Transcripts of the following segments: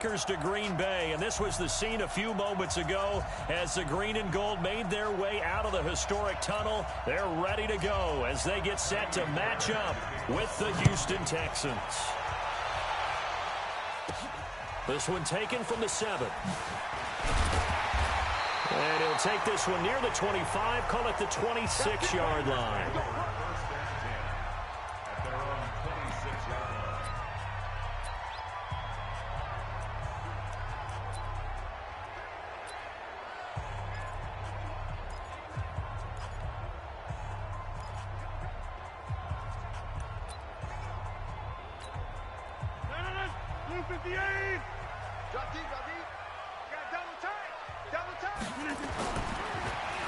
To Green Bay, and this was the scene a few moments ago as the green and gold made their way out of the historic tunnel. They're ready to go as they get set to match up with the Houston Texans. This one taken from the 7. And he'll take this one near the 25, call it the 26-yard line.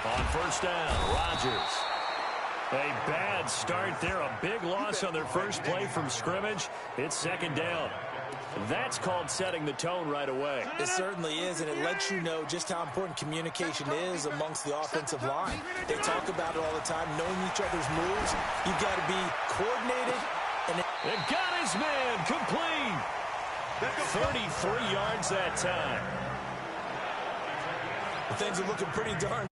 On first down, Rodgers. A bad start there. A big loss on their first play from scrimmage. It's second down. That's called setting the tone right away. It certainly is, and it lets you know just how important communication is amongst the offensive line. They talk about it all the time, knowing each other's moves. You've got to be coordinated. And got his man complete. 33 yards that time. Things are looking pretty darn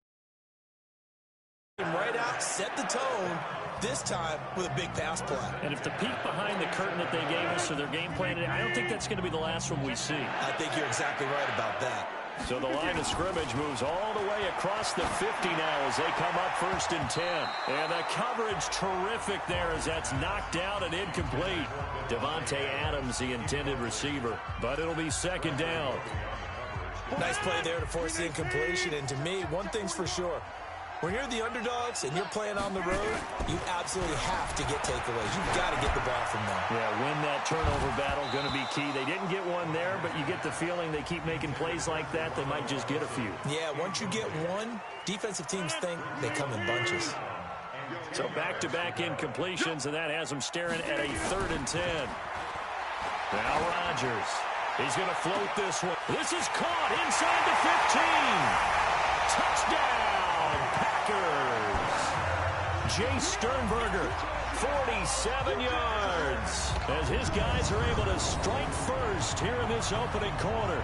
right out, set the tone, this time with a big pass play. And if the peek behind the curtain that they gave us or their game plan, I don't think that's going to be the last one we see. I think you're exactly right about that. So the line of scrimmage moves all the way across the 50 now as they come up first and 10. And the coverage terrific there as that's knocked down and incomplete. Devontae Adams, the intended receiver, but it'll be second down. Nice play there to force the incompletion. And to me, one thing's for sure. When you're the underdogs and you're playing on the road, you absolutely have to get takeaways. You've got to get the ball from them. Yeah, win that turnover battle, going to be key. They didn't get one there, but you get the feeling they keep making plays like that, they might just get a few. Yeah, once you get one, defensive teams think they come in bunches. So back-to-back incompletions, and that has them staring at a 3rd and 10. Now Rodgers. He's going to float this one. This is caught inside the 15. Touchdown, Packers. Jay Sternberger, 47 yards. As his guys are able to strike first here in this opening quarter.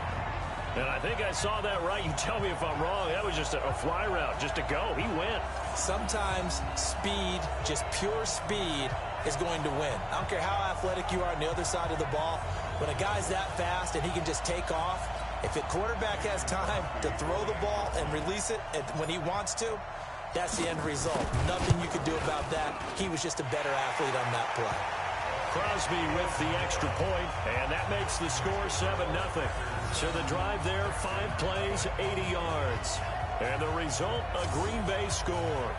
And I think I saw that right. You tell me if I'm wrong. That was just a fly route, just to go. He went. Sometimes speed, just pure speed, is going to win. I don't care how athletic you are on the other side of the ball. When a guy's that fast and he can just take off, if the quarterback has time to throw the ball and release it when he wants to, that's the end result. Nothing you can do about that. He was just a better athlete on that play. Crosby with the extra point, and that makes the score 7-0. So the drive there, 5 plays, 80 yards. And the result, a Green Bay score.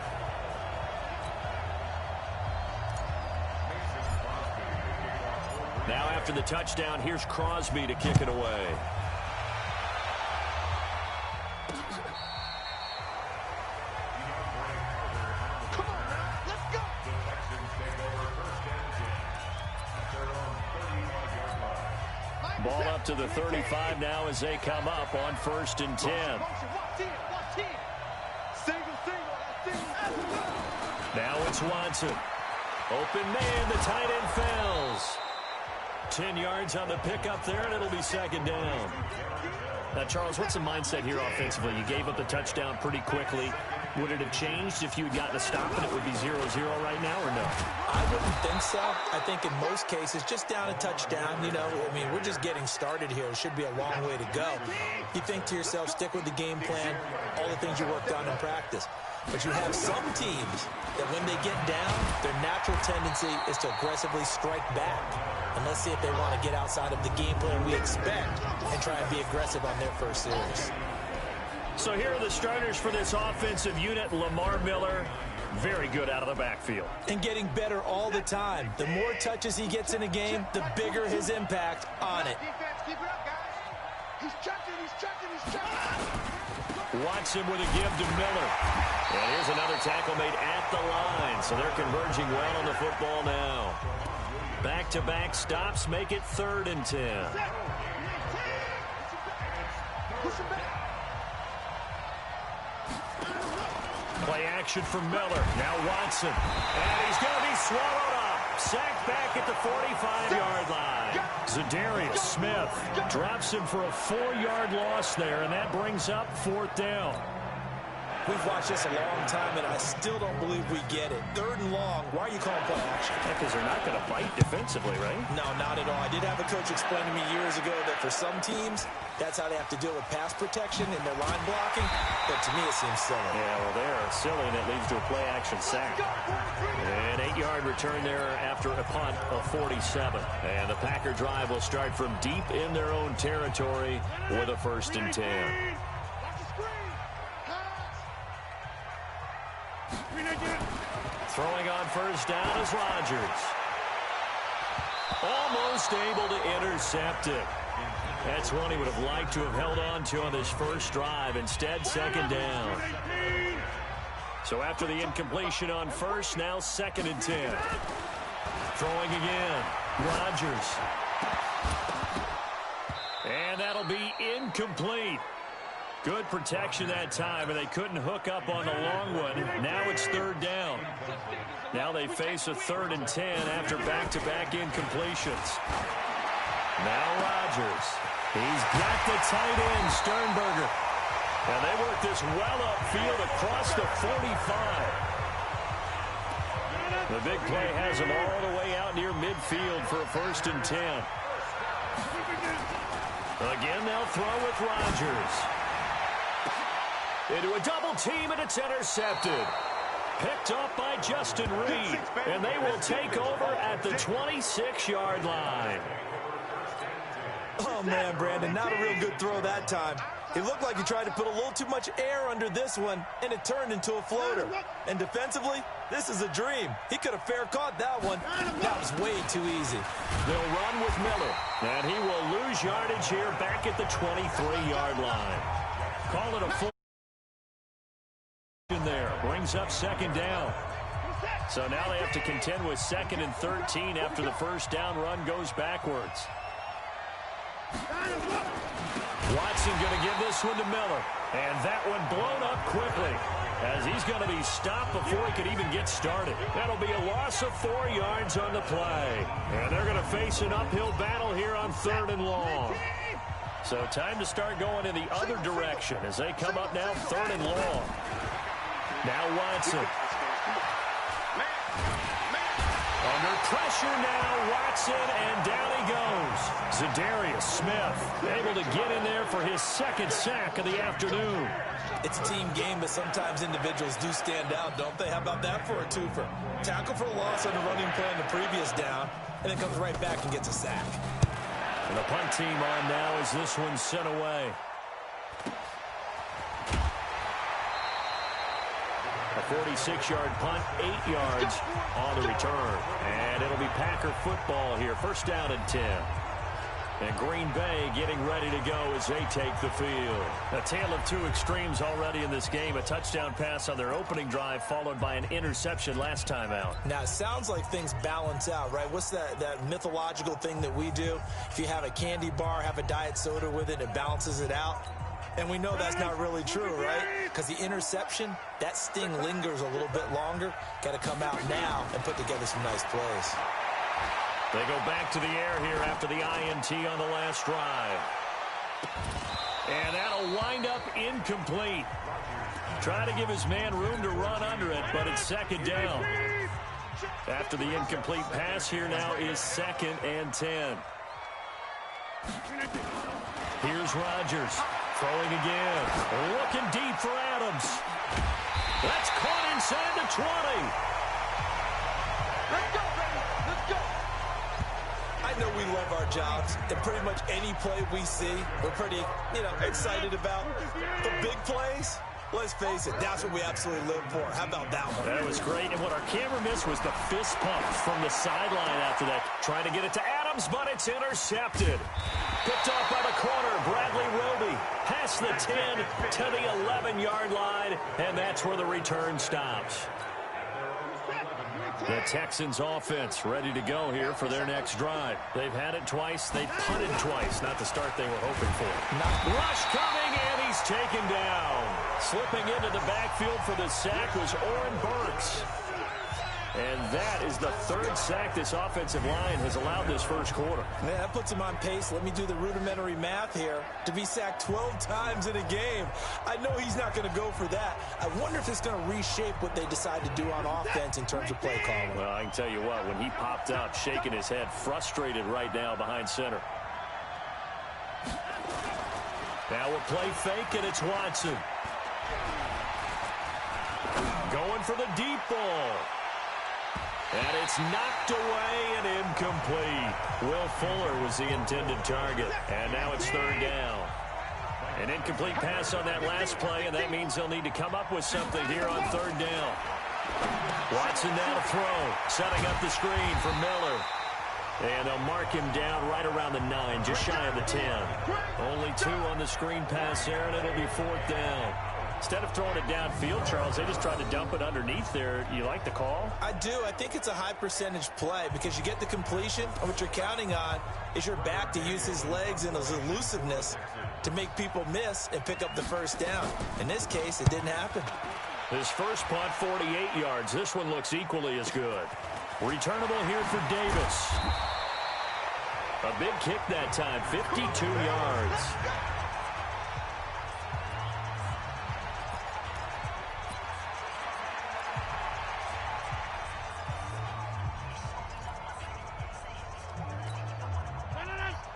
Now after the touchdown, here's Crosby to kick it away. Ball up to the 35 now as they come up on 1st and 10. Now it's Watson. Open man, the tight end fails. 10 yards on the pickup there, and it'll be second down. Now, Charles, what's the mindset here offensively? You gave up the touchdown pretty quickly. Would it have changed if you had gotten a stop and it would be 0-0 right now, or no? I wouldn't think so. I think in most cases, just down a touchdown, you know, I mean, we're just getting started here. It should be a long way to go. You think to yourself, stick with the game plan, all the things you worked on in practice. But you have some teams that when they get down, their natural tendency is to aggressively strike back. And let's see if they want to get outside of the game plan we expect and try and be aggressive on their first series. So here are the starters for this offensive unit. Lamar Miller, very good out of the backfield. And getting better all the time. The more touches he gets in a game, the bigger his impact on it. Watson with a give to Miller. And here's another tackle made at the line. So they're converging well on the football now. Back-to-back stops make it 3rd and 10. Play action from Miller. Now Watson. And he's going to be swallowed up. Sacked back at the 45-yard line. Zadarius Smith drops him for a 4-yard loss there, and that brings up 4th down. We've watched this a long time, and I still don't believe we get it. 3rd and long. Why are you calling play action? Because they're not going to bite defensively, right? No, not at all. I did have a coach explain to me years ago that for some teams, that's how they have to deal with pass protection and their line blocking. But to me, it seems silly. Yeah, well, they're silly, and it leads to a play-action sack. An 8-yard return there after a punt of 47. And the Packer drive will start from deep in their own territory with a 1st and 10. Throwing on 1st down is Rodgers. Almost able to intercept it. That's one he would have liked to have held on to on this first drive. Instead, 2nd down. So after the incompletion on 1st, now 2nd and 10. Throwing again. Rodgers. And that'll be incomplete. Good protection that time, and they couldn't hook up on the long one. Now it's 3rd down. Now they face a 3rd and 10 after back-to-back incompletions. Now Rodgers. He's got the tight end, Sternberger. And they work this well upfield across the 45. The big play has him all the way out near midfield for a 1st and 10. Again, they'll throw with Rodgers. Into a double team, and it's intercepted. Picked up by Justin Reed, and they will take over at the 26-yard line. Oh, man, Brandon, not a real good throw that time. It looked like he tried to put a little too much air under this one, and it turned into a floater. And defensively, this is a dream. He could have fair caught that one. That was way too easy. They'll run with Miller, and he will lose yardage here back at the 23-yard line. Call it a full there. Brings up 2nd down. So now they have to contend with 2nd and 13 after the 1st down run goes backwards. Watson going to give this one to Miller. And that one blown up quickly as he's going to be stopped before he could even get started. That'll be a loss of 4 yards on the play. And they're going to face an uphill battle here on 3rd and long. So time to start going in the other direction as they come up now 3rd and long. Now Watson. Under pressure now, Watson, and down he goes. Zadarius Smith able to get in there for his 2nd sack of the afternoon. It's a team game, but sometimes individuals do stand out, don't they? How about that for a twofer? Tackle for a loss on the running play on the previous down, and then comes right back and gets a sack. And the punt team on now as this one's sent away. A 46-yard punt, 8 yards on the return. And it'll be Packer football here. 1st down and 10. And Green Bay getting ready to go as they take the field. A tale of two extremes already in this game. A touchdown pass on their opening drive followed by an interception last time out. Now, it sounds like things balance out, right? What's that mythological thing that we do? If you have a candy bar, have a diet soda with it, it balances it out. And we know that's not really true, right? Because the interception, that sting lingers a little bit longer. Got to come out now and put together some nice plays. They go back to the air here after the INT on the last drive. And that'll wind up incomplete. Try to give his man room to run under it, but it's 2nd down. After the incomplete pass here now is 2nd and 10. Here's Rodgers. Throwing again. Looking deep for Adams. That's caught inside the 20. Let's go, baby. Let's go. I know we love our jobs, and pretty much any play we see, we're pretty, excited about. The big plays, let's face it, that's what we absolutely live for. How about that one? That was great, and what our camera missed was the fist pump from the sideline after that. Trying to get it to Adams, but it's intercepted. Picked off by the corner, Bradley Roby. Past the 10 to the 11-yard line, and that's where the return stops. The Texans offense ready to go here for their next drive. They've had it twice. They've punted twice. Not the start they were hoping for. Rush coming, and he's taken down. Slipping into the backfield for the sack was Oren Burks. And that is the third sack this offensive line has allowed this first quarter. Yeah, that puts him on pace. Let me do the rudimentary math here. To be sacked 12 times in a game. I know he's not going to go for that. I wonder if it's going to reshape what they decide to do on offense in terms of play calling. Well, I can tell you what, when he popped up, shaking his head, frustrated right now behind center. Now a play fake, and it's Watson. Going for the deep ball. And it's knocked away and incomplete. Will Fuller was the intended target. And now it's third down. An incomplete pass on that last play, and that means they'll need to come up with something here on third down. Watson now to throw. Setting up the screen for Miller. And they'll mark him down right around the 9, just shy of the 10. Only 2 on the screen pass there, and it'll be fourth down. Instead of throwing it downfield, Charles, they just tried to dump it underneath there. You like the call? I do. I think it's a high percentage play because you get the completion, and what you're counting on is your back to use his legs and his elusiveness to make people miss and pick up the first down. In this case, it didn't happen. His first punt, 48 yards. This one looks equally as good. Returnable here for Davis. A big kick that time, 52 yards.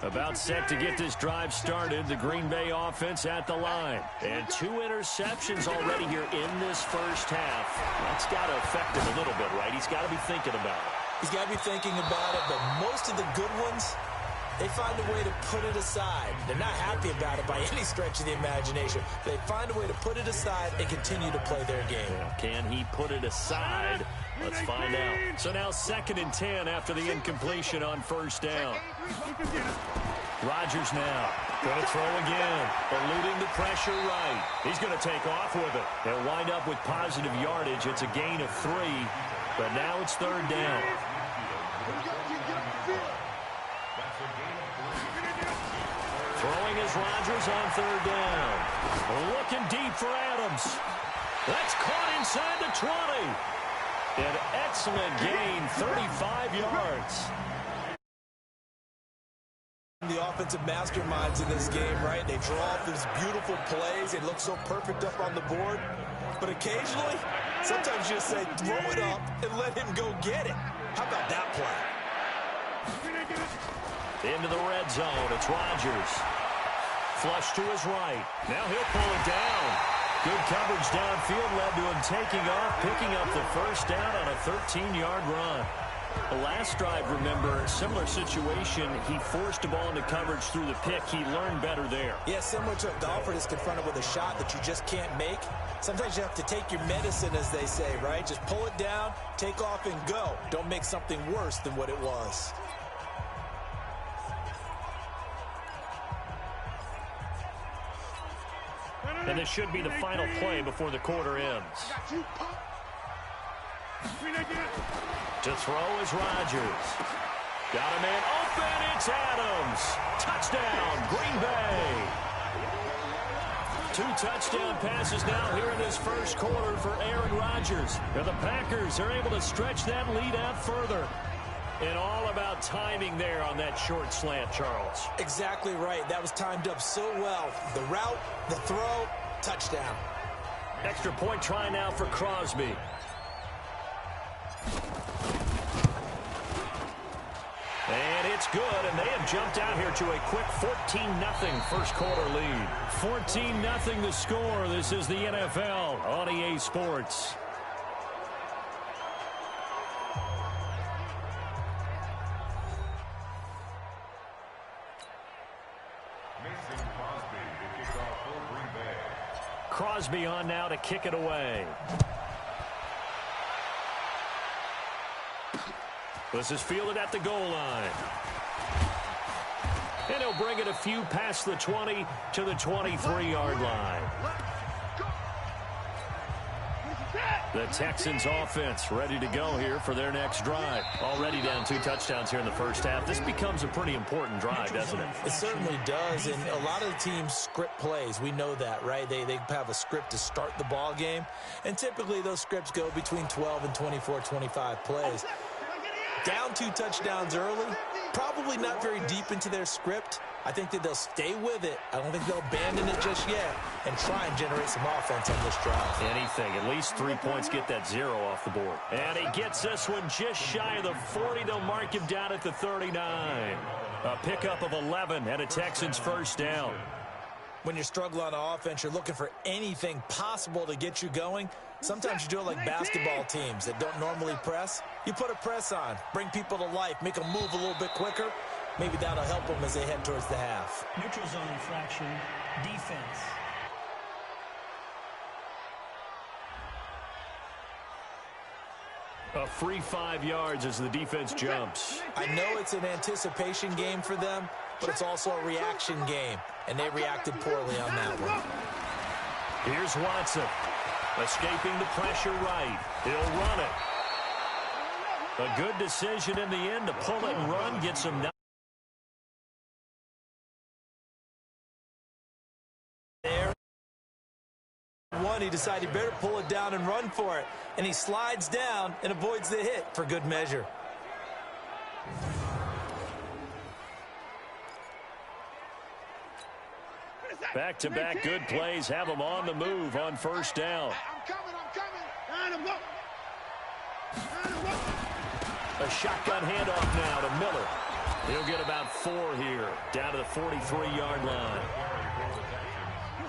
About set to get this drive started. The Green Bay offense at the line. And 2 interceptions already here in this first half. That's got to affect him a little bit, right? He's got to be thinking about it. He's got to be thinking about it, but most of the good ones, they find a way to put it aside. They're not happy about it by any stretch of the imagination. They find a way to put it aside and continue to play their game. Yeah, can he put it aside? Let's find out. So now 2nd and 10 after the incompletion on first down. Rodgers now going to throw again, eluding the pressure right. He's going to take off with it. They'll wind up with positive yardage. It's a gain of 3, but now it's third down. Throwing is Rodgers on third down. Looking deep for Adams. That's caught inside the 20. An excellent gain, 35 yards. The offensive masterminds in this game, right? They draw up these beautiful plays. They look so perfect up on the board. But occasionally, sometimes you just say, throw it up and let him go get it. How about that play? Into the red zone. It's Rodgers. Flush to his right. Now he'll pull it down. Good coverage downfield led to him taking off, picking up the first down on a 13-yard run. The last drive, remember, similar situation. He forced the ball into coverage through the pick. He learned better there. Yeah, similar to if Alfred is confronted with a shot that you just can't make. Sometimes you have to take your medicine, as they say, right? Just pull it down, take off, and go. Don't make something worse than what it was. And this should be the final play before the quarter ends. To throw is Rodgers. Got a man open. It's Adams. Touchdown, Green Bay. 2 touchdown passes now here in this first quarter for Aaron Rodgers. And the Packers are able to stretch that lead out further. And all about timing there on that short slant, Charles. Exactly right. That was timed up so well. The route, the throw, touchdown. Extra point try now for Crosby. And it's good, and they have jumped out here to a quick 14-0 first quarter lead. 14-0 the score. This is the NFL on EA Sports. Crosby on now to kick it away. This is fielded at the goal line. And he'll bring it a few past the 20 to the 23-yard line. The Texans offense ready to go here for their next drive. Already down 2 touchdowns here in the first half. This becomes a pretty important drive, doesn't it? It certainly does, and a lot of the teams script plays. We know that, right? They have a script to start the ball game, and typically those scripts go between 12 and 24, 25 plays. Down 2 touchdowns early, probably not very deep into their script. I think that they'll stay with it. I don't think they'll abandon it just yet and try and generate some offense on this drive. Anything. At least 3 points, get that 0 off the board. And he gets this one just shy of the 40. They'll mark him down at the 39. A pickup of 11 and a Texans first down. When you're struggling on offense, you're looking for anything possible to get you going. Sometimes you do it like basketball teams that don't normally press. You put a press on, bring people to life, make them move a little bit quicker. Maybe that'll help them as they head towards the half. Neutral zone infraction, defense. A free 5 yards as the defense jumps. I know it's an anticipation game for them, but it's also a reaction game, and they reacted poorly on that one. Here's Watson, escaping the pressure right. He'll run it. A good decision in the end to pull it and run, gets him down. There. He decided he better pull it down and run for it, and he slides down and avoids the hit for good measure. Back-to-back good plays have them on the move on first down. A shotgun handoff now to Miller. He'll get about 4 here, down to the 43-yard line.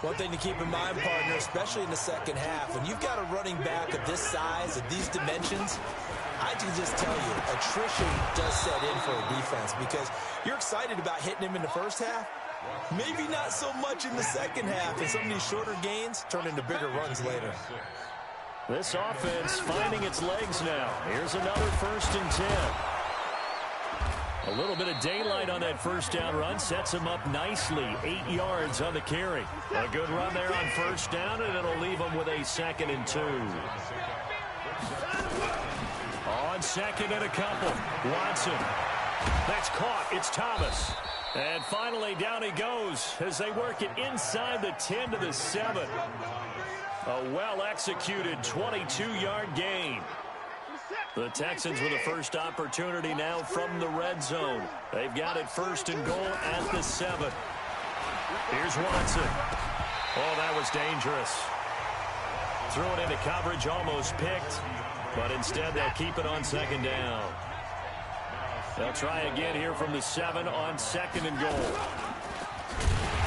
One thing to keep in mind, partner, especially in the second half, when you've got a running back of this size, of these dimensions, I can just tell you, attrition does set in for a defense because you're excited about hitting him in the first half. Maybe not so much in the second half, and some of these shorter gains turn into bigger runs later. This offense finding its legs now. Here's another 1st and 10. A little bit of daylight on that first down run sets him up nicely. 8 yards on the carry. A good run there on first down, and it'll leave him with a 2nd and 2. On 2nd and a couple. Watson. That's caught. It's Thomas. And finally, down he goes as they work it inside the 10 to the 7. A well-executed 22-yard gain. The Texans with a first opportunity now from the red zone. They've got it 1st and goal at the 7. Here's Watson. Oh, that was dangerous. Threw it into coverage, almost picked. But instead, they'll keep it on 2nd down. They'll try again here from the 7 on 2nd and goal.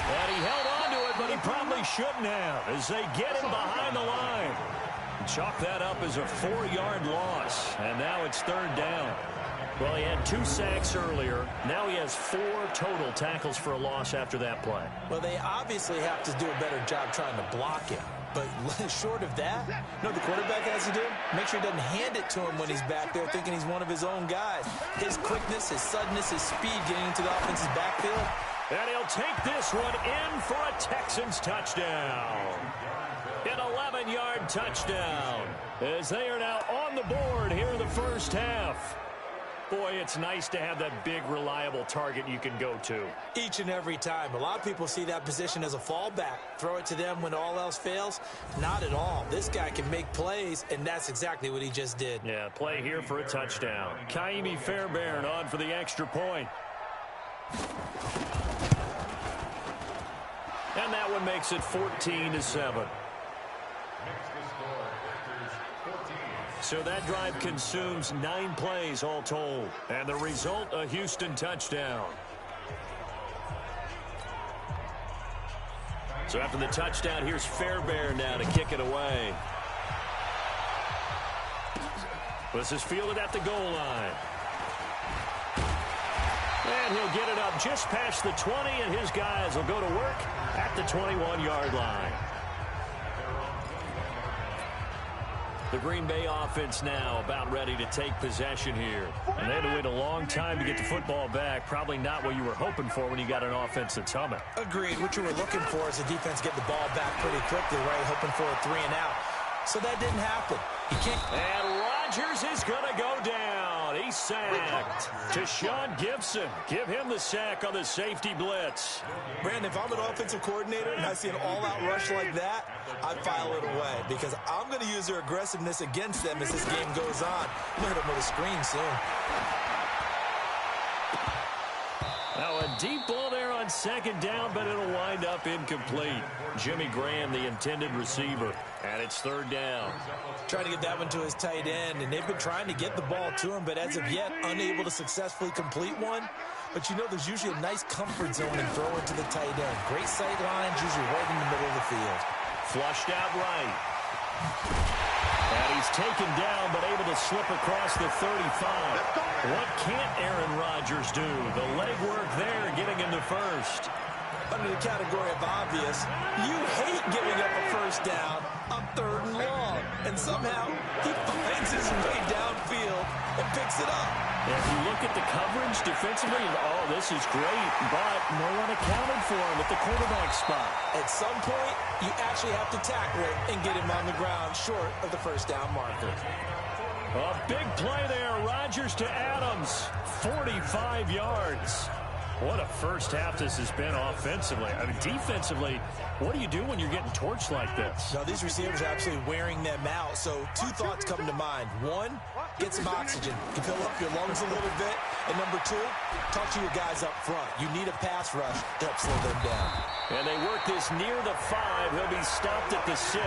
And he held on to it, but he probably shouldn't have as they get him behind the line. Chalk that up as a 4-yard loss, and now it's 3rd down. Well, he had 2 sacks earlier. Now he has 4 total tackles for a loss after that play. Well, they obviously have to do a better job trying to block it. But short of that, you know what the quarterback has to do? Make sure he doesn't hand it to him when he's back there thinking he's one of his own guys. His quickness, his suddenness, his speed getting into the offense's backfield. And he'll take this one in for a Texans touchdown. An 11-yard touchdown as they are now on the board here in the first half. Boy, it's nice to have that big, reliable target you can go to. Each and every time. A lot of people see that position as a fallback. Throw it to them when all else fails. Not at all. This guy can make plays, and that's exactly what he just did. Yeah, play here for a touchdown. Kaimi Fairbairn on for the extra point. And that one makes it 14-7. So that drive consumes 9 plays all told. And the result, a Houston touchdown. So after the touchdown, here's Fairbairn now to kick it away. This is fielded at the goal line. And he'll get it up just past the 20, and his guys will go to work at the 21-yard line. The Green Bay offense now about ready to take possession here. And they had to wait a long time to get the football back. Probably not what you were hoping for when you got an offense that's humming. Agreed. What you were looking for is the defense get the ball back pretty quickly, right? Hoping for a 3 and out. So that didn't happen. He can't. And Rodgers is going to go down. He's sacked. To Sean Gibson. Give him the sack on the safety blitz. Brandon, if I'm an offensive coordinator and I see an all-out rush like that, I file it away because I'm going to use their aggressiveness against them as this game goes on. I'm going to hit them with a screen soon. Now a deep ball there on second down, but it'll wind up incomplete. Jimmy Graham, the intended receiver, and it's third down. Trying to get that one to his tight end, and they've been trying to get the ball to him, but as of yet, unable to successfully complete one. But you know there's usually a nice comfort zone and throw into the tight end. Great sight lines, usually right in the middle of the field. Flushed out right. And he's taken down, but able to slip across the 35. What can't Aaron Rodgers do? The legwork there, getting him to first. Under the category of obvious, you hate giving up a first down on third and long. And somehow, he finds his way downfield and picks it up. If you look at the coverage defensively, oh, this is great, but no one accounted for him at the quarterback spot. At some point, you actually have to tackle it and get him on the ground short of the first down marker. A big play there. Rodgers to Adams. 45 yards. What a first half this has been offensively. I mean, defensively, what do you do when you're getting torched like this? Now, these receivers are absolutely wearing them out. So, two thoughts come to mind. One, get some oxygen. You fill up your lungs a little bit. And number two, talk to your guys up front. You need a pass rush to help slow them down. And they work this near the 5. He'll be stopped at the 6.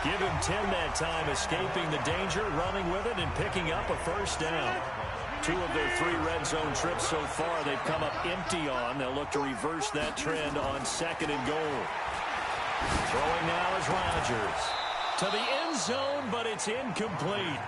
Give him 10 that time, escaping the danger, running with it, and picking up a first down. 2 of their 3 red zone trips so far they've come up empty on. They'll look to reverse that trend on second and goal. Throwing now is Rodgers. To the end zone, but it's incomplete.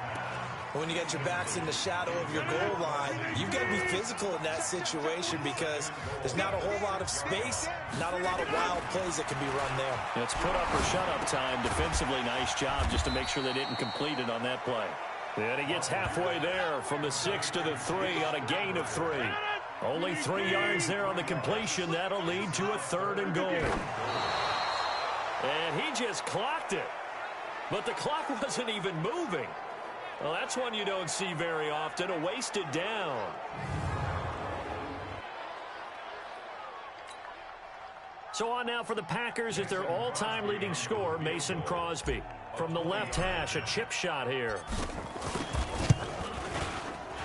When you get your backs in the shadow of your goal line, you've got to be physical in that situation because there's not a whole lot of space, not a lot of wild plays that can be run there. It's put up or shut up time. Defensively, nice job just to make sure they didn't complete it on that play. And he gets halfway there from the 6 to the 3 on a gain of 3. Only 3 yards there on the completion. That'll lead to a third and goal. And he just clocked it. But the clock wasn't even moving. Well, that's one you don't see very often, a wasted down. So on now for the Packers at their all-time leading scorer, Mason Crosby. From the left hash, a chip shot here.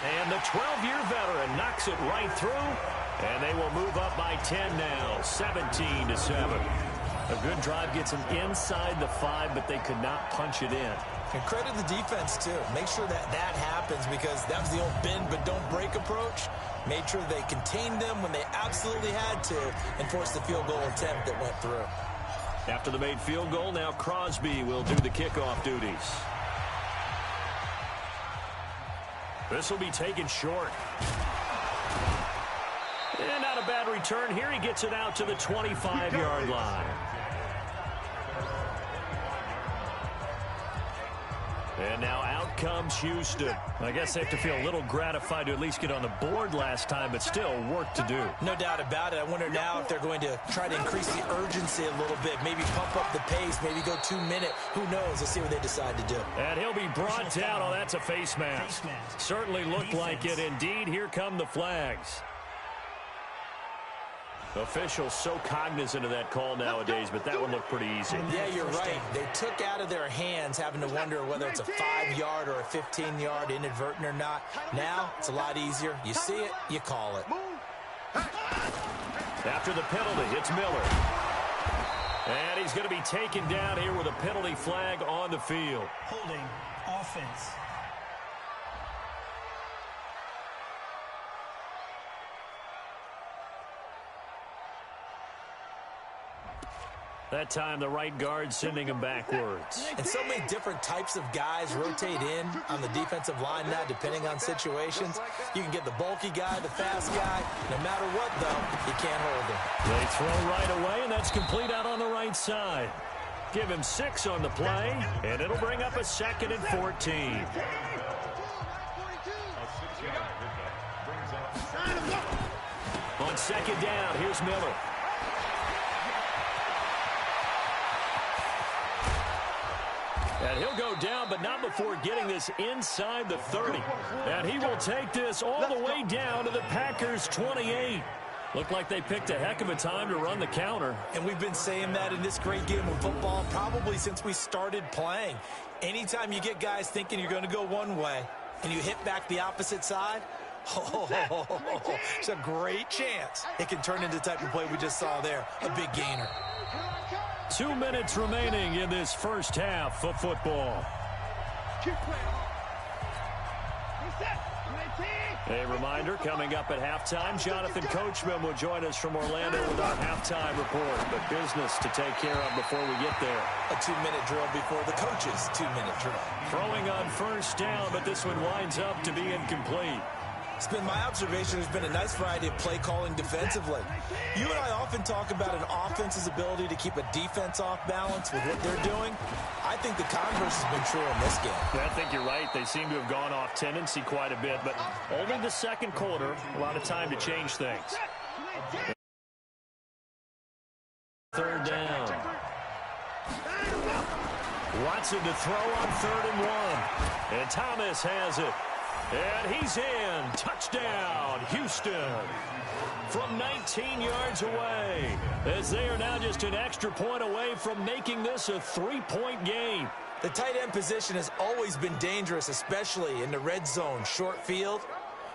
And the 12-year veteran knocks it right through, and they will move up by 10 now, 17-7. A good drive gets them inside the 5, but they could not punch it in. And credit the defense, too. Make sure that happens because that was the old bend but don't break approach. Made sure they contained them when they absolutely had to and forced the field goal attempt that went through. After the made field goal, now Crosby will do the kickoff duties. This will be taken short. And not a bad return here. He gets it out to the 25-yard line. And now out comes Houston. I guess they have to feel a little gratified to at least get on the board last time, but still work to do. No doubt about it. I wonder now if they're going to try to increase the urgency a little bit, maybe pump up the pace, maybe go 2-minute. Who knows? Let's see what they decide to do. And he'll be brought down. Oh, that's a face mask. Certainly looked like it. Indeed, here come the flags. Officials so cognizant of that call nowadays, but that one looked pretty easy. Yeah, you're right. They took out of their hands having to wonder whether it's a 5-yard or a 15-yard inadvertent or not. Now, it's a lot easier. You see it, you call it. After the penalty, it's Miller. And he's going to be taken down here with a penalty flag on the field. Holding offense. That time, the right guard sending him backwards. And so many different types of guys rotate in on the defensive line now, depending on situations. You can get the bulky guy, the fast guy. No matter what, though, you can't hold him. They throw right away, and that's complete out on the right side. Give him 6 on the play, and it'll bring up a 2nd and 14. On second down, here's Miller. And he'll go down, but not before getting this inside the 30. And he will take this all the way down to the Packers' 28. Looked like they picked a heck of a time to run the counter. And we've been saying that in this great game of football probably since we started playing. Anytime you get guys thinking you're going to go one way and you hit back the opposite side, it's a great chance it can turn into the type of play we just saw there, a big gainer. 2 minutes remaining in this first half of football. A reminder, coming up at halftime, Jonathan Coachman will join us from Orlando with our halftime report. But business to take care of before we get there. A 2-minute drill before the coach's 2-minute drill. Throwing on first down, but this one winds up to be incomplete. It's been my observation there's been a nice variety of play calling defensively. You and I often talk about an offense's ability to keep a defense off balance with what they're doing. I think the converse has been true in this game. I think you're right. They seem to have gone off tendency quite a bit, but only the second quarter, a lot of time to change things. Third down. Watson to throw on 3rd and 1. And Thomas has it. And he's in. Touchdown, Houston. From 19 yards away. As they are now just an extra point away from making this a 3-point game. The tight end position has always been dangerous, especially in the red zone, short field.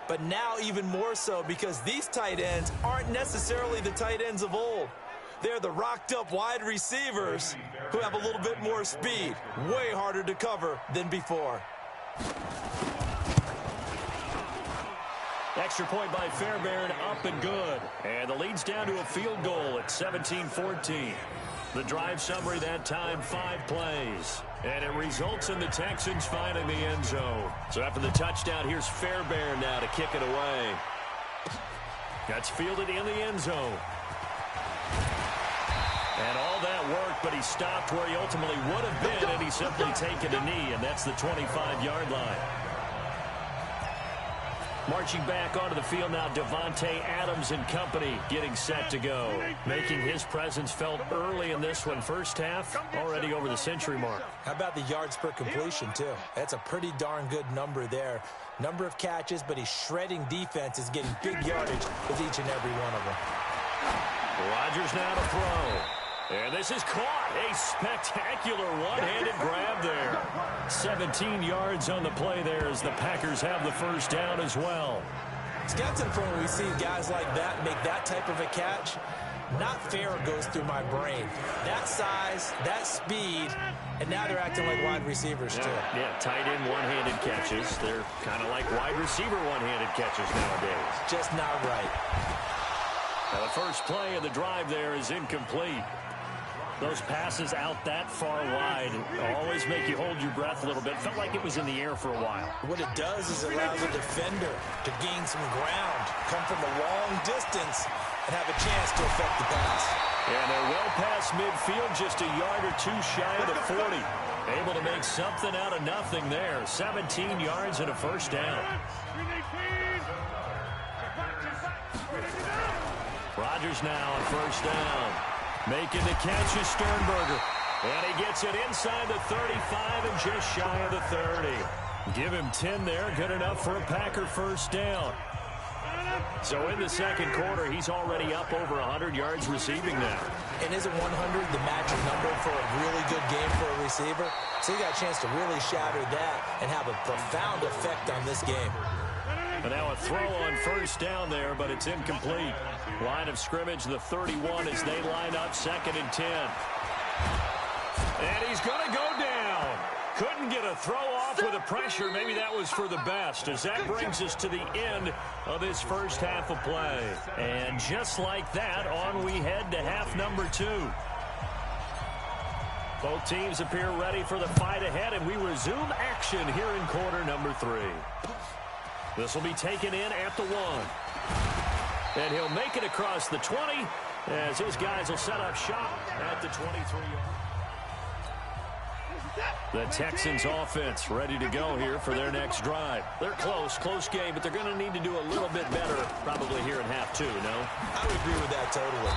But now even more so because these tight ends aren't necessarily the tight ends of old. They're the rocked-up wide receivers who have a little bit more speed. Way harder to cover than before. Extra point by Fairbairn, up and good. And the lead's down to a field goal at 17-14. The drive summary that time, 5 plays. And it results in the Texans finding the end zone. So after the touchdown, here's Fairbairn now to kick it away. That's fielded in the end zone. And all that worked, but he stopped where he ultimately would have been, and he's simply taken a knee, and that's the 25-yard line. Marching back onto the field now, Devontae Adams and company getting set to go. Making his presence felt early in this one. First half, already over the century mark. How about the yards per completion, too? That's a pretty darn good number there. Number of catches, but he's shredding defense, is getting big yardage with each and every one of them. Rodgers now to throw. And this is caught. A spectacular one-handed grab there. 17 yards on the play there as the Packers have the first down as well. Skeleton from when we see guys like that make that type of a catch, not fair goes through my brain. That size, that speed, and now they're acting like wide receivers too. Yeah, tight end one-handed catches. They're kind of like wide receiver one-handed catches nowadays. Just not right. Now the first play of the drive there is incomplete. Those passes out that far wide always make you hold your breath a little bit. Felt like it was in the air for a while. What it does is it allows a defender to gain some ground, come from a long distance, and have a chance to affect the pass. And they're well past midfield, just a yard or two shy of the 40. Able to make something out of nothing there. 17 yards and a first down. Rodgers now on first down. Making the catch is Sternberger. And he gets it inside the 35 and just shy of the 30. Give him 10 there. Good enough for a Packer first down. So in the second quarter, he's already up over 100 yards receiving now. And isn't 100 the magic number for a really good game for a receiver? So he got a chance to really shatter that and have a profound effect on this game. And now a throw on first down there, but it's incomplete. Line of scrimmage, the 31 as they line up 2nd and 10. And he's going to go down. Couldn't get a throw off with the pressure. Maybe that was for the best, as that brings us to the end of this first half of play. And just like that, on we head to half number 2. Both teams appear ready for the fight ahead, and we resume action here in quarter number 3. This will be taken in at the 1. And he'll make it across the 20 as his guys will set up shop at the 23-yard. The Texans offense ready to go here for their next drive. They're close game, but they're going to need to do a little bit better probably here in half 2, no? I would agree with that totally.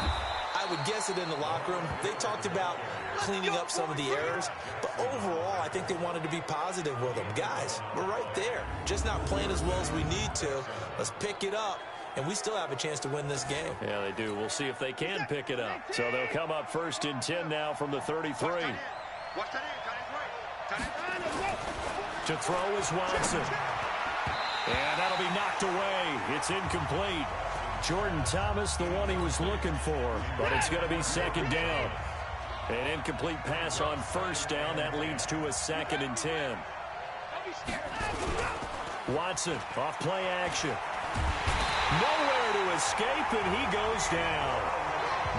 I would guess it in the locker room. They talked about cleaning up some of the errors, but overall, I think they wanted to be positive with them. Guys, we're right there. Just not playing as well as we need to. Let's pick it up, and we still have a chance to win this game. Yeah, they do. We'll see if they can pick it up. So they'll come up 1st and 10 now from the 33. To throw is Watson. And that'll be knocked away. It's incomplete. Jordan Thomas, the one he was looking for, but it's going to be 2nd down. An incomplete pass on 1st down. That leads to a 2nd and 10. Watson off play action. Nowhere to escape, and he goes down.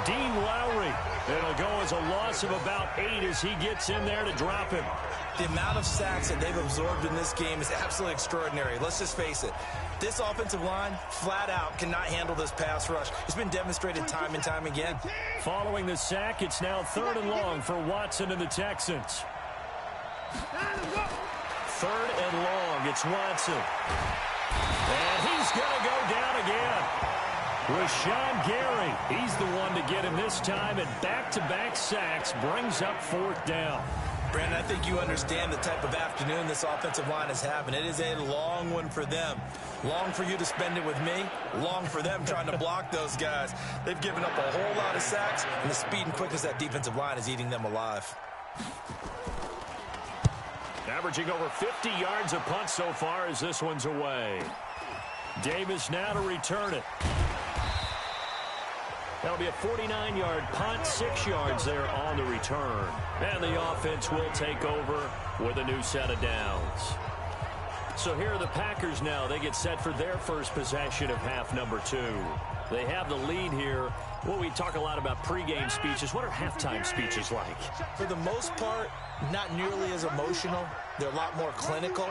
Dean Lowry. It'll go as a loss of about 8 as he gets in there to drop him. The amount of sacks that they've absorbed in this game is absolutely extraordinary. Let's just face it. This offensive line, flat out, cannot handle this pass rush. It's been demonstrated time and time again. Following the sack, it's now 3rd and long for Watson and the Texans. 3rd and long, it's Watson. And he's going to go down again. Rashawn Gary, he's the one to get him this time, and back-to-back sacks brings up 4th down. Brandon, I think you understand the type of afternoon this offensive line is having. It is a long one for them. Long for you to spend it with me. Long for them trying to block those guys. They've given up a whole lot of sacks, and the speed and quickness of that defensive line is eating them alive. Averaging over 50 yards a punt so far as this one's away. Davis now to return it. That'll be a 49-yard punt, 6 yards there on the return. And the offense will take over with a new set of downs. So here are the Packers now. They get set for their first possession of half number 2. They have the lead here. Well, we talk a lot about pregame speeches. What are halftime speeches like? For the most part, not nearly as emotional. They're a lot more clinical.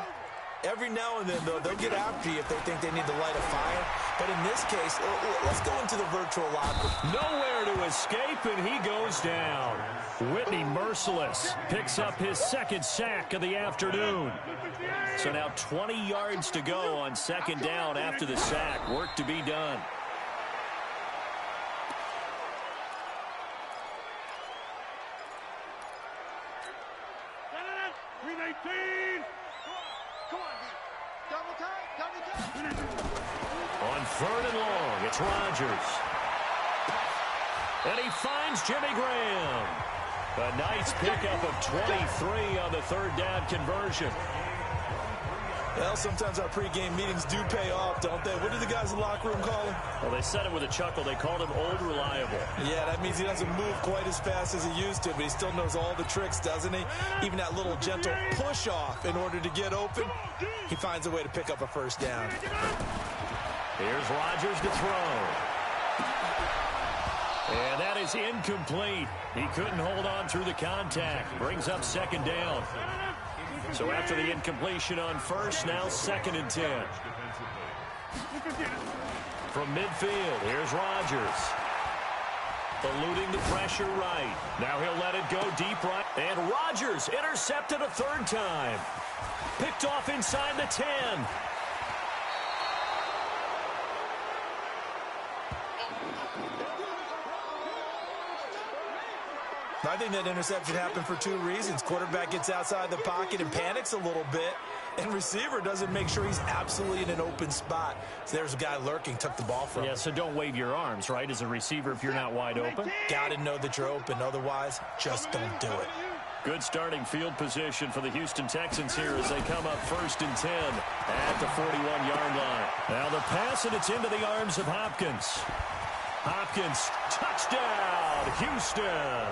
Every now and then, though, they'll get after you if they think they need to light a fire. But in this case, let's go into the virtual locker. Nowhere to escape, and he goes down. Whitney Merciless picks up his 2nd sack of the afternoon. So now 20 yards to go on 2nd down after the sack. Work to be done. On 3rd and long, it's Rodgers. And he finds Jimmy Graham. A nice pickup of 23 on the 3rd down conversion. Well, sometimes our pregame meetings do pay off, don't they? What do the guys in the locker room call him? Well, they said it with a chuckle. They called him Old Reliable. Yeah, that means he doesn't move quite as fast as he used to, but he still knows all the tricks, doesn't he? Even that little gentle push-off in order to get open, he finds a way to pick up a 1st down. Here's Rodgers to throw. And that is incomplete. He couldn't hold on through the contact. Brings up 2nd down. So after the incompletion on 1st, now 2nd and 10. From midfield, here's Rodgers. Eluding the pressure right. Now he'll let it go deep right. And Rodgers intercepted a 3rd time. Picked off inside the 10. I think that interception happened for 2 reasons. Quarterback gets outside the pocket and panics a little bit, and receiver doesn't make sure he's absolutely in an open spot. So there's a guy lurking, took the ball from him. Yeah, so don't wave your arms, right, as a receiver if you're not wide open. Got to know that you're open. Otherwise, just don't do it. Good starting field position for the Houston Texans here as they come up 1st and 10 at the 41-yard line. Now the pass, and it's into the arms of Hopkins. Hopkins, touchdown, Houston.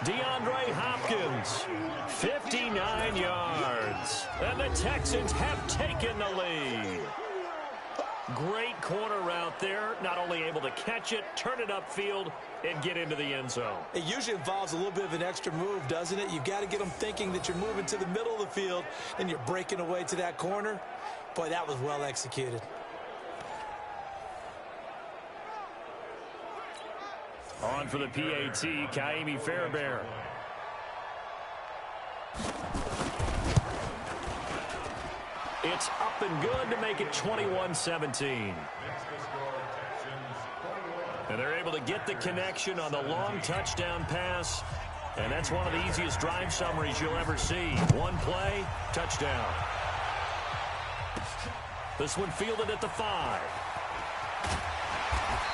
DeAndre Hopkins, 59 yards. And the Texans have taken the lead. Great corner route there. Not only able to catch it, turn it upfield, and get into the end zone. It usually involves a little bit of an extra move, doesn't it? You've got to get them thinking that you're moving to the middle of the field, and you're breaking away to that corner. Boy, that was well executed. On for the PAT, Kaimi Fairbairn. It's up and good to make it 21-17. And they're able to get the connection on the long touchdown pass. And that's one of the easiest drive summaries you'll ever see. One play, touchdown. This one fielded at the 5.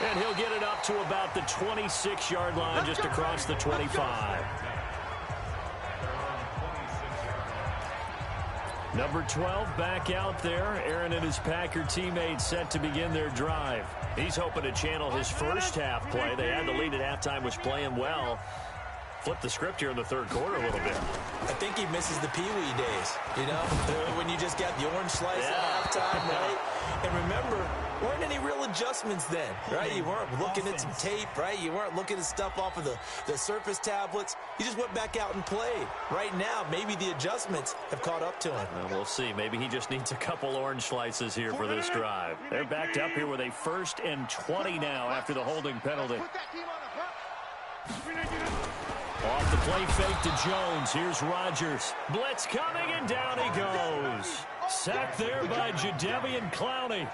And he'll get it up to about the 26-yard line, just across the 25. Number 12 back out there. Aaron and his Packer teammates set to begin their drive. He's hoping to channel his first half play. They had the lead at halftime, was playing well. Flip the script here in the third quarter a little bit. I think he misses the Pee-wee days, you know, when you just got the orange slice at halftime, right? And remember, weren't any real adjustments then, right? You weren't looking at some tape, right? You weren't looking at stuff off of the Surface tablets. You just went back out and played. Right now, maybe the adjustments have caught up to him. Well, we'll see. Maybe he just needs a couple orange slices here for this drive. They're backed up here with a 1st and 20 now after the holding penalty. Off the play fake to Jones. Here's Rodgers. Blitz coming, and down he goes. Sacked there by Jadeveon Clowney.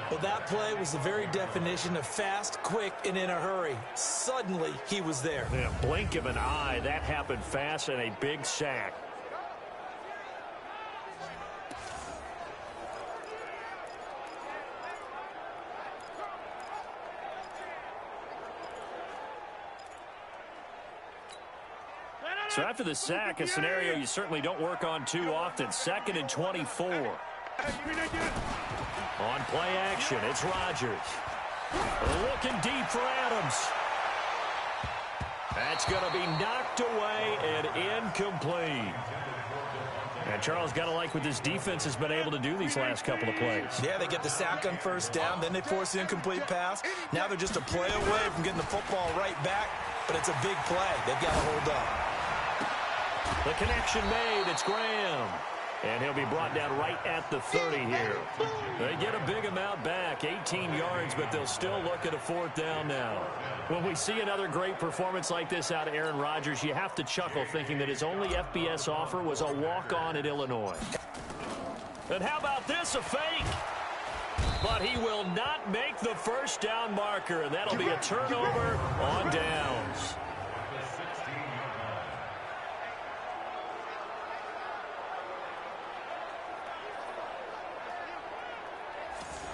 Well, that play was the very definition of fast, quick, and in a hurry. Suddenly, he was there. In a blink of an eye, that happened fast, and a big sack. So after the sack, a scenario you certainly don't work on too often. 2nd and 24. On play action, it's Rodgers. Looking deep for Adams. That's going to be knocked away and incomplete. And Charles, got to like what this defense has been able to do these last couple of plays. Yeah, they get the sack on 1st down, then they force the incomplete pass. Now they're just a play away from getting the football right back, but it's a big play. They've got to hold up. The connection made. It's Graham. And he'll be brought down right at the 30 here. They get a big amount back, 18 yards, but they'll still look at a 4th down now. When we see another great performance like this out of Aaron Rodgers, you have to chuckle thinking that his only FBS offer was a walk-on at Illinois. And how about this, a fake? But he will not make the 1st down marker, and that'll be a turnover on downs.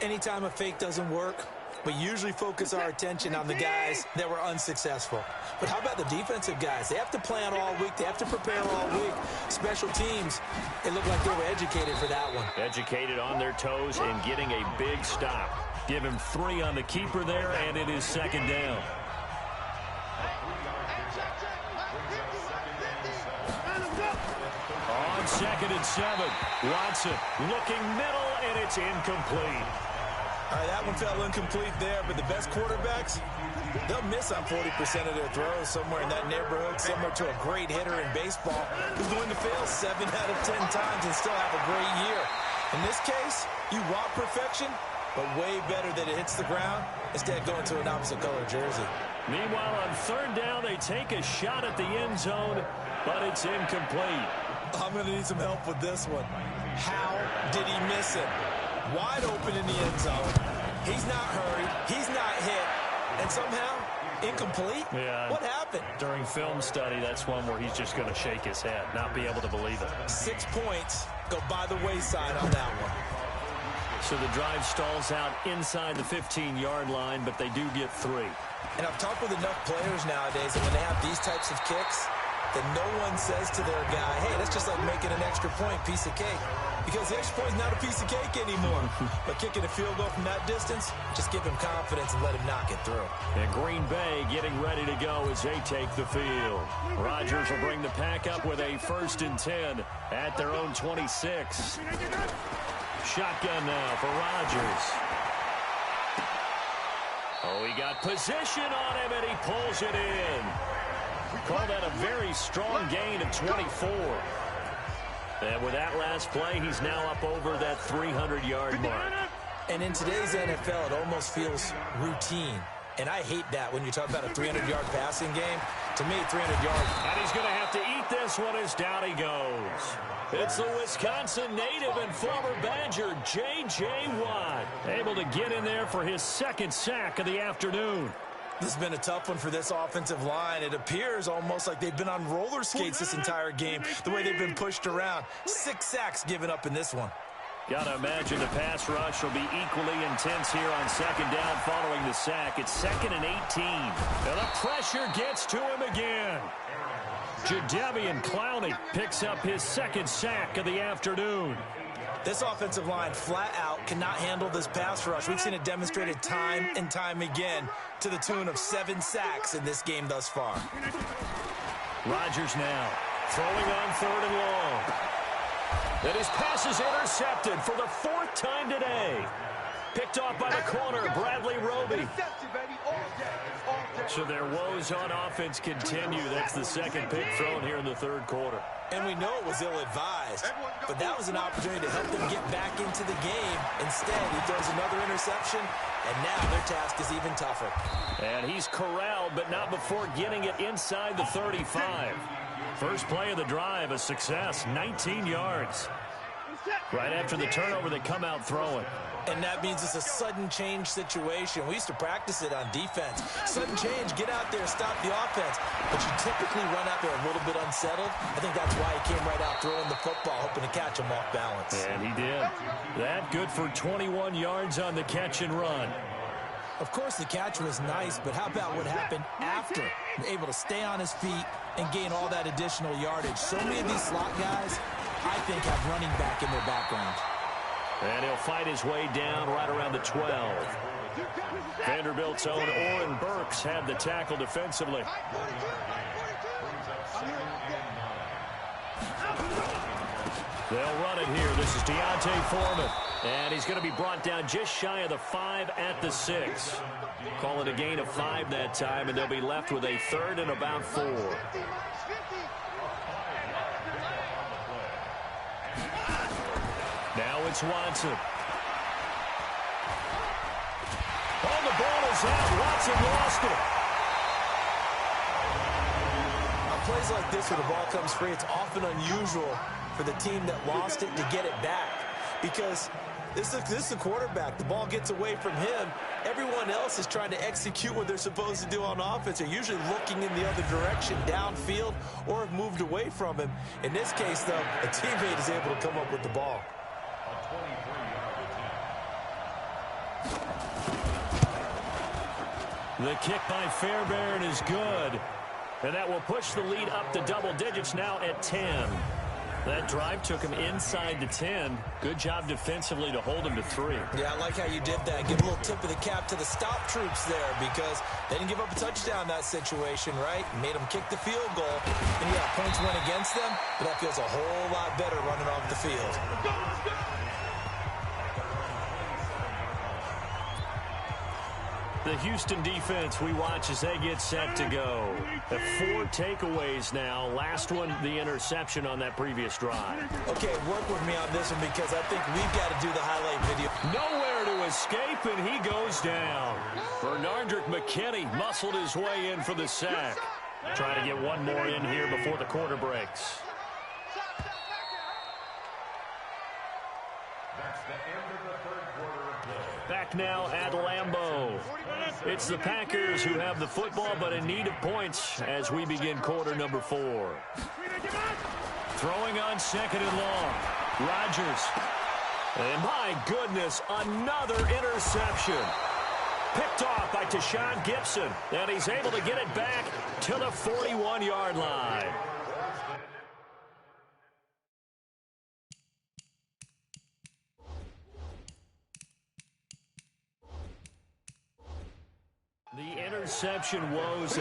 Anytime a fake doesn't work, we usually focus our attention on the guys that were unsuccessful. But how about the defensive guys? They have to plan all week. They have to prepare all week. Special teams, it looked like they were educated for that one. Educated on their toes and getting a big stop. Give him 3 on the keeper there, and it is 2nd down. On 2nd and 7, Watson looking middle, and it's incomplete. All right, that one fell incomplete there, but the best quarterbacks, they'll miss on 40% of their throws somewhere in that neighborhood, similar to a great hitter in baseball who's going to fail 7 out of 10 times and still have a great year. In this case, you want perfection, but way better that it hits the ground instead of going to an opposite color jersey. Meanwhile, on 3rd down, they take a shot at the end zone, but it's incomplete. I'm going to need some help with this one. How did he miss it? Wide open in the end zone. He's not hurried. He's not hit. And somehow, incomplete? Yeah. What happened? During film study, that's one where he's just going to shake his head, not be able to believe it. 6 points go by the wayside on that one. So the drive stalls out inside the 15-yard line, but they do get 3. And I've talked with enough players nowadays that when they have these types of kicks, that no one says to their guy, hey, that's just like making an extra point, piece of cake. Because the extra point's not a piece of cake anymore. But kicking a field goal from that distance, just give him confidence and let him knock it through. And Green Bay getting ready to go as they take the field. Rodgers will bring the pack up with a 1st and 10 at their own 26. Shotgun now for Rodgers. Oh, he got position on him, and he pulls it in. Call that a very strong gain of 24. And with that last play, he's now up over that 300-yard mark. And in today's NFL, it almost feels routine. And I hate that when you talk about a 300-yard passing game. To me, 300 yards. And he's going to have to eat this one as down he goes. It's the Wisconsin native and former Badger, J.J. Watt, able to get in there for his 2nd sack of the afternoon. This has been a tough one for this offensive line. It appears almost like they've been on roller skates this entire game, the way they've been pushed around. 6 sacks given up in this one. Gotta imagine the pass rush will be equally intense here on second down following the sack. It's 2nd and 18. And the pressure gets to him again. Jadeveon Clowney picks up his 2nd sack of the afternoon. This offensive line flat out cannot handle this pass rush. We've seen it demonstrated time and time again to the tune of 7 sacks in this game thus far. Rodgers now throwing on 3rd and long. And his pass is intercepted for the 4th time today. Picked off by the corner, Bradley Roby. So their woes on offense continue. That's the 2nd pick thrown here in the 3rd quarter. And we know it was ill-advised, but that was an opportunity to help them get back into the game. Instead, he throws another interception, and now their task is even tougher. And he's corralled, but not before getting it inside the 35. First play of the drive, a success, 19 yards. Right after the turnover, they come out throwing. And that means it's a sudden change situation. We used to practice it on defense. Sudden change, get out there, stop the offense. But you typically run out there a little bit unsettled. I think that's why he came right out throwing the football, hoping to catch him off balance. And he did. That good for 21 yards on the catch and run. Of course, the catch was nice, but how about what happened after? Able to stay on his feet and gain all that additional yardage. So many of these slot guys, I think, have running back in their background. And he'll fight his way down right around the 12. Vanderbilt's own Oren Burks had the tackle defensively. They'll run it here. This is Deontay Foreman. And he's going to be brought down just shy of the 5 at the 6. Call it a gain of 5 that time, and they'll be left with a 3rd and about 4. Now it's Watson. Oh, the ball is out. Watson lost it. On plays like this where the ball comes free, it's often unusual for the team that lost it to get it back. Because this is the quarterback. The ball gets away from him. Everyone else is trying to execute what they're supposed to do on offense. They're usually looking in the other direction, downfield, or have moved away from him. In this case, though, a teammate is able to come up with the ball. The kick by Fairbairn is good. And that will push the lead up to double digits now at 10. That drive took him inside the 10. Good job defensively to hold him to 3. Yeah, I like how you did that. Give a little tip of the cap to the stop troops there because they didn't give up a touchdown in that situation, right? Made them kick the field goal. And yeah, points went against them, but that feels a whole lot better running off the field. The Houston defense we watch as they get set to go. The 4 takeaways now. Last one, the interception on that previous drive. Okay, work with me on this one because I think we've got to do the highlight video. Nowhere to escape, and he goes down. Bernardrick McKinney muscled his way in for the sack. Trying to get one more in here before the quarter breaks. Back now at Lambeau. It's the Packers who have the football, but in need of points as we begin quarter number 4. Throwing on 2nd and long. Rodgers. And my goodness, another interception. Picked off by Tashawn Gibson. And he's able to get it back to the 41-yard line. The interception woes.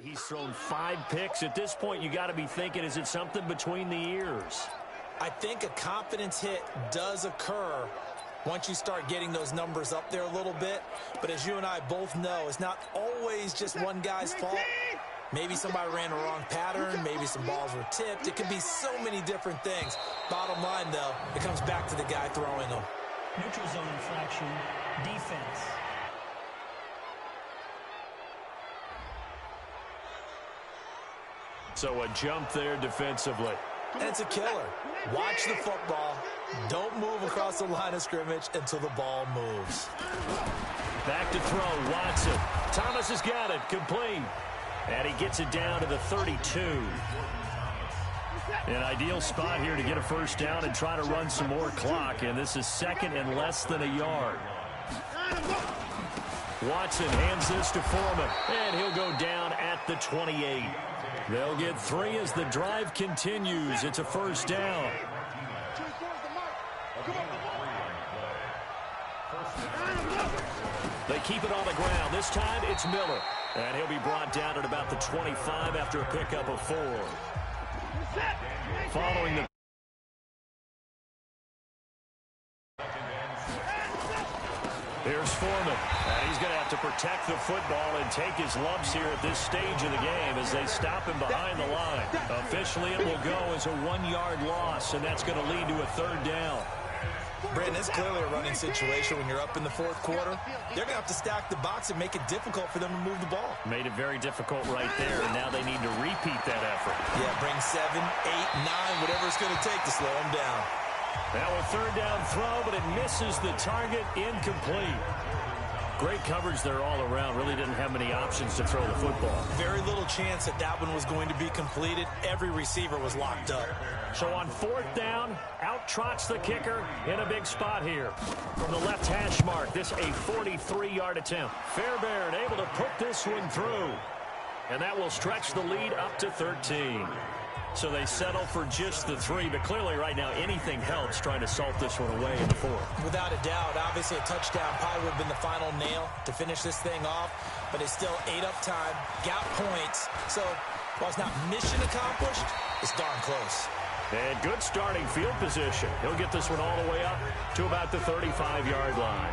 He's thrown 5 picks. At this point, you got to be thinking, is it something between the ears? I think a confidence hit does occur once you start getting those numbers up there a little bit. But as you and I both know, it's not always just one guy's fault. Maybe somebody ran a wrong pattern. Maybe some balls were tipped. It could be so many different things. Bottom line, though, it comes back to the guy throwing them. Neutral zone infraction, defense. So a jump there defensively. And it's a killer. Watch the football. Don't move across the line of scrimmage until the ball moves. Back to throw, Watson. Thomas has got it, complete. And he gets it down to the 32. An ideal spot here to get a first down and try to run some more clock. And this is second and less than a yard. Watson hands this to Foreman. And he'll go down at the 28. They'll get 3 as the drive continues. It's a first down. They keep it on the ground. This time it's Miller. And he'll be brought down at about the 25 after a pickup of 4. Following the here's Foreman. And he's going to have to protect the football and take his lumps here at this stage of the game as they stop him behind the line. Officially, it will go as a 1-yard loss, and that's going to lead to a third down. Brandon, it's clearly a running situation when you're up in the fourth quarter. They're going to have to stack the box and make it difficult for them to move the ball. Made it very difficult right there, and now they need to repeat that effort. Yeah, bring 7, 8, 9, whatever it's going to take to slow them down. Now a third down throw, but it misses the target, incomplete. Great coverage there all around. Really didn't have many options to throw the football. Very little chance that that one was going to be completed. Every receiver was locked up. So on fourth down, out trots the kicker in a big spot here. From the left hash mark, this a 43-yard attempt. Fairbairn able to put this one through. And that will stretch the lead up to 13. So they settle for just the 3, but clearly right now anything helps trying to salt this one away in the fourth. Without a doubt, obviously a touchdown probably would have been the final nail to finish this thing off, but it's still 8 up time, got points. So while it's not mission accomplished, it's darn close. And good starting field position. He'll get this one all the way up to about the 35-yard line.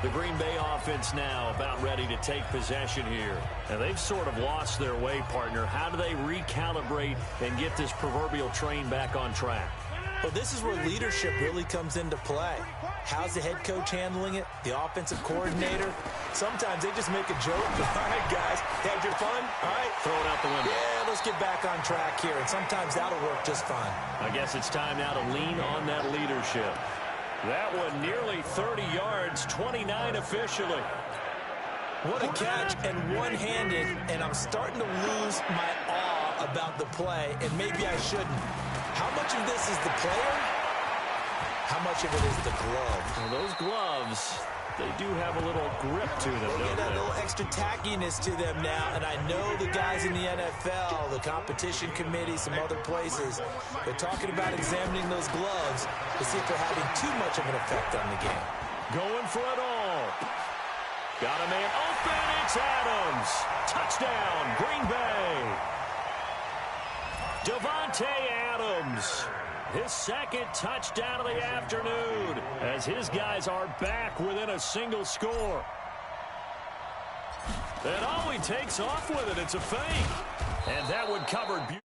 The Green Bay offense now about ready to take possession here. And they've sort of lost their way, partner. How do they recalibrate and get this proverbial train back on track? Well, this is where leadership really comes into play. How's the head coach handling it? The offensive coordinator? Sometimes they just make a joke. All right, guys, had your fun? All right. Throw it out the window. Yeah, let's get back on track here. And sometimes that'll work just fine. I guess it's time now to lean on that leadership. That one nearly 30 yards, 29 officially. What a catch, and one-handed, and I'm starting to lose my awe about the play, and maybe I shouldn't. How much of this is the player? How much of it is the glove? Well, those gloves, they do have a little grip to them, They don't get a they? little extra tackiness to them now, and I know the guys in the NFL, the competition committee, some other places, they're talking about examining those gloves to see if they're having too much of an effect on the game. Going for it all. Got a man open. It's Adams. Touchdown, Green Bay. Davante Adams. His second touchdown of the afternoon as his guys are back within a single score. And oh, he takes off with it. It's a fake. And that one covered.